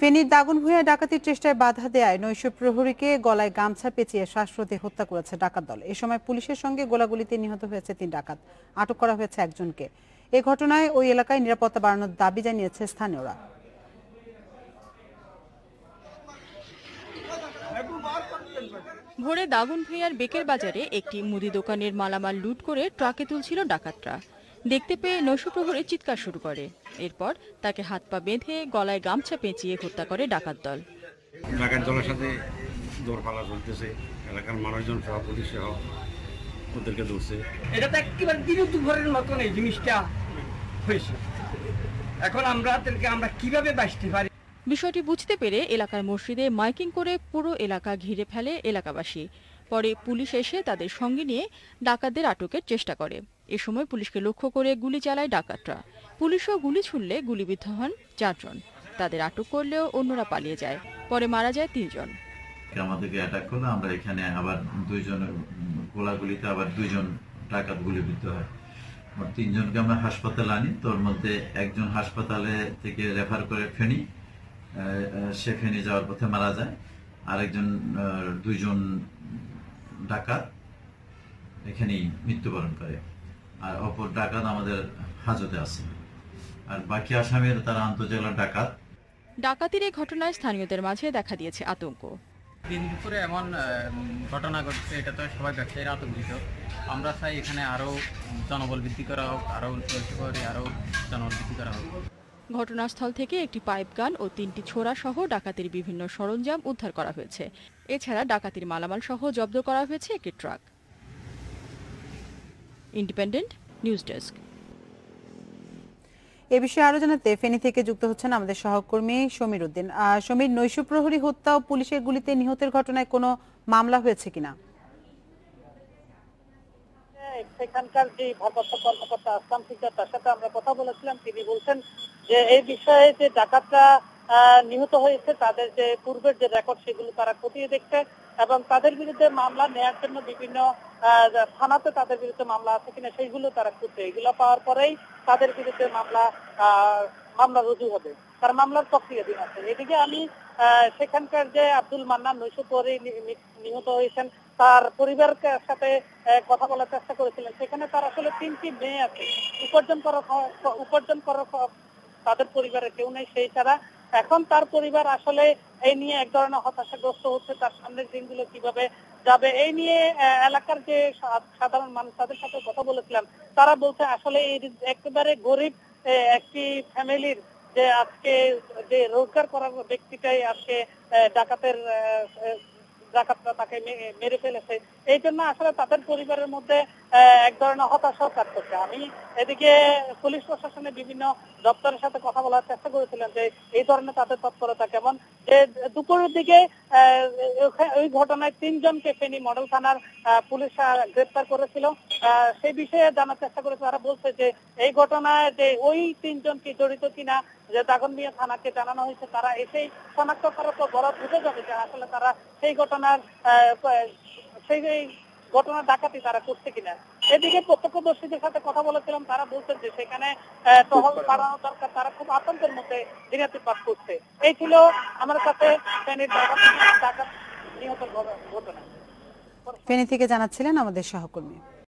ফেনীর দাগনভূঞায় ডাকাতির চেষ্টায় বাধা দেয়ায় নৈশ প্রহরীকে গলায় গামছা পেঁচিয়ে শ্বাসরোধে হত্যা করেছে ডাকাত দল। এ সময় পুলিশের সঙ্গে গোলাগুলিতে নিহত হয়েছে 3 ডাকাত। আটক করা হয়েছে একজনকে। এ ঘটনায় ওই এলাকায় নিরাপত্তা বাড়ানোর দাবি জানিয়েছে স্থানীয়রা। ভোরে দাগনভূঞার বেকের বাজারে একটি মুদি দোকানের মালামাল লুট করে ট্রাকে তুলছিল ডাকাতরা। দেখতে পেয়ে নৈশপ্রহরী চিৎকার শুরু করে। এরপর তাকে হাত পা বেঁধে গলায় গামছা পেঁচিয়ে হত্যা করে ডাকাত দল। ডাকাত দলের সাথে দৌড়পালা চলতেছে, এলাকার মানুষজন সহ পুলিশ সহ ওদেরকে ধরছে। এটা তো একেবারে বিরুদ্ধের মতন এই জিনিসটা হয়েছে। এখন আমরা কিভাবে বাঁচতে পারি? বিষয়টি বুঝতে পেরে এলাকার মসজিদে মাইকিং করে পুরো এলাকা ঘিরে ফেলে এলাকাবাসী। পরে পুলিশ এসে তাদের সঙ্গে নিয়ে ডাকাতদের আটকের চেষ্টা করে। এ সময় পুলিশকে লক্ষ্য করে গুলি চালায় ডাকাতরা। পুলিশও গুলি ছুড়লে গুলিবিদ্ধ হন 4 জন। তাদের আটক করলেও অন্যরা পালিয়ে যায়। পরে মারা যায় 3 জন। আমাদেরকে অ্যাটাক করলো, আমরা এখানে আবার 2 জনের গোলাগুলিতে আবার 2 জন ডাকাত গুলিবিদ্ধ হয়। 3 জনকে আমরা হাসপাতালে আনি। তোর মধ্যে একজন হাসপাতালে থেকে রেফার করে ফেনী, সে ফেনী যাওয়ার পথে মারা যায়। আরেকজন 2 জন ডাকাত এখানেই মৃত্যুবরণ করে। আর অপর ডাকাত আমাদের হাজতে আছে। আর বাকি আসামির তারা আন্তজেলা ডাকাত। ডাকাতির এই ঘটনায় স্থানীয়দের মাঝে দেখা দিয়েছে আতঙ্ক। দিন দুপুরে এমন ঘটনা ঘটছে, এটা তো সবাই ব্যবসায়ীরা আতঙ্কিত। আমরা চাই এখানে আরও জনবল বৃদ্ধি করা হোক, আরও জনবল বৃদ্ধি করা হোক। ঘটনাস্থল থেকে একটি পাইপ গান ও 3টি ছোরা সহ ডাকাতির বিভিন্ন সরঞ্জাম উদ্ধার করা হয়েছে। এছাড়া ডাকাতির মালামাল সহ জব্দ করা হয়েছে একটি ট্রাক। Independent news desk. এ বিষয়ে আরো জানাতে ফেনী থেকে যুক্ত হচ্ছেন আমাদের সহকর্মী সমীর উদ্দিন। সমীর, নৈশ প্রহরী হত্যা ও পুলিশের গুলিতে নিহতের ঘটনায় কোনো মামলা হয়েছে কিনা? সেখানকার যে ভারপ্রাপ্ত কর্মকর্তা আসলাম সিকদার, তার সাথে আমরা কথা বলেছিলাম। তিনি বলছেন যে এই বিষয়ে যে ডাকাতরা নিহত হয়েছে তাদের যে পূর্বের যে রেকর্ড সেগুলো তারা খতিয়ে দেখছে এবং তাদের বিরুদ্ধে মামলা নেওয়ার জন্য বিভিন্ন থানাতে তাদের বিরুদ্ধে মামলা আছে কিনা সেইগুলো তারা খুঁজছে। এগুলো পাওয়ার পরেই তাদের বিরুদ্ধে মামলা রুজু হবে। তার মামলার প্রক্রিয়াধীন আছে। এদিকে আমি সেখানকার যে আব্দুল মান্নান নৈশ প্রহরী নিহত হয়েছেন তার পরিবারের সাথে কথা বলার চেষ্টা করেছিলেন। সেখানে তার আসলে 3টি মেয়ে আছে। উপার্জন করার তাদের পরিবারের কেউ নেই। সেই ছাড়া এখন তার পরিবার আসলে এই নিয়ে এক ধরনের হতাশাগ্রস্ত হচ্ছে। তার সামনের দিনগুলো কিভাবে যাবে এই নিয়ে এলাকার যে সাধারণ মানুষ তাদের সাথে কথা বলেছিলাম, তারা বলছে আসলে এই একেবারে গরিব একটি ফ্যামিলির যে আজকে যে রোজগার করার ব্যক্তিটাই আজকে ডাকাতরা তাকে মেরে ফেলেছে। এই জন্য আসলে তাদের পরিবারের মধ্যে এক ধরনের হতাশা কাজ করছে। আমি এদিকে পুলিশ প্রশাসনের বিভিন্ন দপ্তরের সাথে কথা বলার চেষ্টা করেছিলাম যে এই ধরনের তাদের তৎপরতা কেমন। যে দুপুরের দিকে ওই ঘটনায় 3 জনকে ফেনী মডেল থানার পুলিশ গ্রেপ্তার করেছিল। সেই বিষয়ে জানার চেষ্টা করেছে। তারা বলছে যে এই ঘটনায় যে ওই 3 জন কি জড়িত কিনা, যে দাগনভূঞা থানাকে জানানো হয়েছে। তারা এসেই শনাক্ত করার পর বড় বুঝে যাবে যে আসলে তারা সেই ঘটনার ডাকাতি তারা করছে কিনা। এদিকে প্রত্যক্ষদর্শীদের সাথে কথা বলেছিলাম, তারা বলছেন যে সেখানে টহল বাড়ানো দরকার। তারা খুব আতঙ্কের মধ্যে দিনাতিপাত করছে। এই ছিল আমার কাছে ফেনীর ডাকাত নিহতের ঘটনা। ফেনী থেকে জানাচ্ছিলেন আমাদের সহকর্মী।